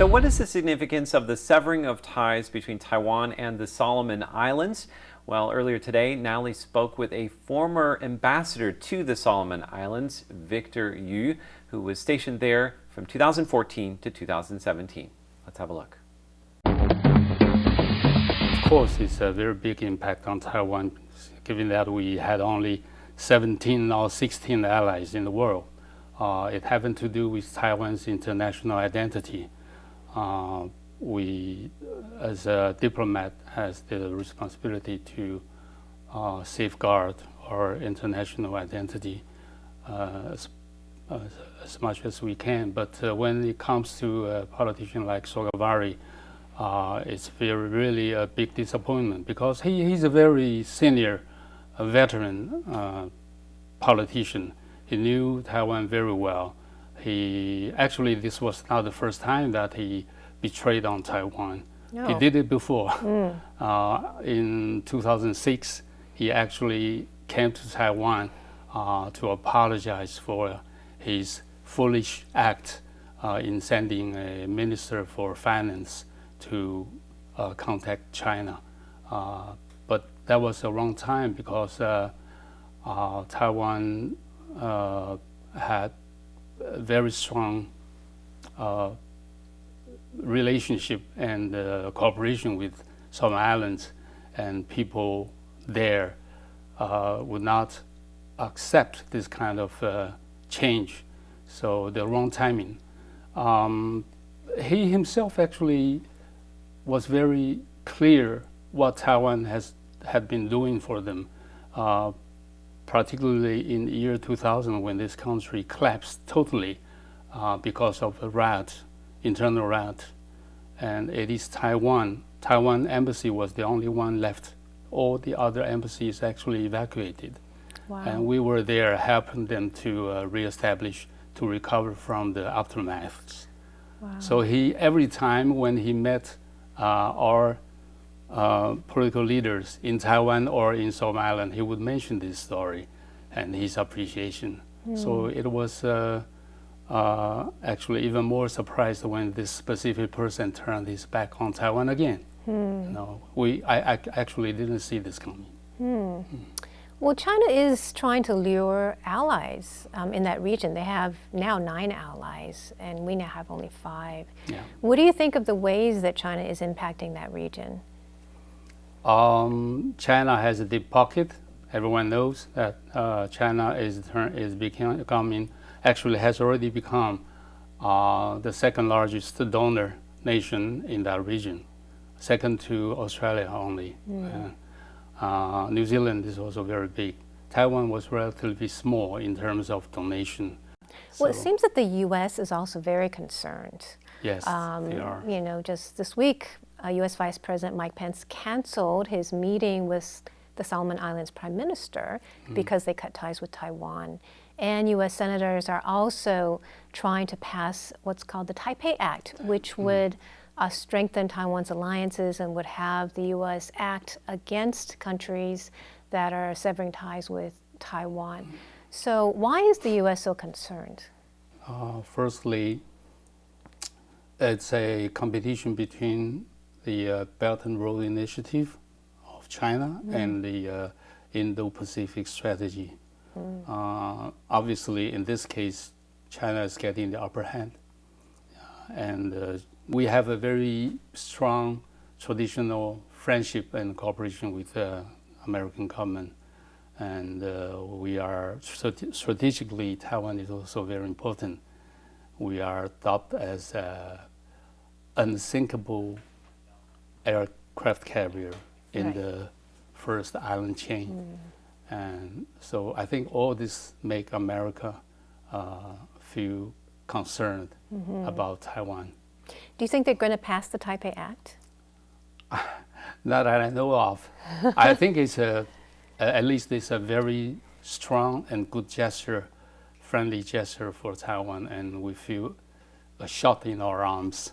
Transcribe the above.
So what is the significance of the severing of ties between Taiwan and the Solomon Islands? Well, earlier today, Natalie spoke with a former ambassador to the Solomon Islands, Victor Yu, who was stationed there from 2014 to 2017. Let's have a look. Of course, it's a very big impact on Taiwan, given that we had only 17 or 16 allies in the world. It happened to do with Taiwan's international identity. We, as a diplomat, has the responsibility to safeguard our international identity as much as we can. But when it comes to a politician like Sogavari, it's really a big disappointment because he's a very senior, veteran politician. He knew Taiwan very well. This was not the first time that he betrayed on Taiwan. No. He did it before. In 2006, he actually came to Taiwan to apologize for his foolish act in sending a minister for finance to contact China. But that was the wrong time because Taiwan had a very strong relationship and cooperation with some islands, and people there would not accept this kind of change. So the wrong timing. He himself actually was very clear what Taiwan had been doing for them, particularly in the year 2000 when this country collapsed totally because of a internal riot. And it is Taiwan embassy was the only one left. All the other embassies actually evacuated. Wow. And we were there helping them to reestablish, to recover from the aftermaths. Wow. So every time when he met our political leaders in Taiwan or in Solomon Island, he would mention this story and his appreciation. So it was actually even more surprised when this specific person turned his back on Taiwan again. I actually didn't see this coming. Well, China is trying to lure allies in that region. They have now 9 allies, and we now have only 5. Yeah. What do you think of the ways that China is impacting that region? China has a deep pocket. Everyone knows that China is becoming, actually has already become the second largest donor nation in that region, second to Australia only. New Zealand is also very big. Taiwan was relatively small in terms of donation. Well, it seems that the U.S. is also very concerned. Yes, they are. You know, just this week, U.S. Vice President Mike Pence canceled his meeting with the Solomon Islands Prime Minister because they cut ties with Taiwan. And U.S. senators are also trying to pass what's called the Taipei Act, which would strengthen Taiwan's alliances and would have the U.S. act against countries that are severing ties with Taiwan. So why is the U.S. so concerned? Firstly, it's a competition between the Belt and Road Initiative of China and the Indo-Pacific strategy. Obviously, in this case, China is getting the upper hand. And we have a very strong traditional friendship and cooperation with the American government. And we are strategically, Taiwan is also very important. We are thought as an unsinkable aircraft carrier in the first island chain. And so I think all this make America feel concerned about Taiwan. Do you think they're going to pass the Taipei Act? Not that I know of. I think it's at least it's a very strong and good gesture, friendly gesture for Taiwan, and we feel a shot in our arms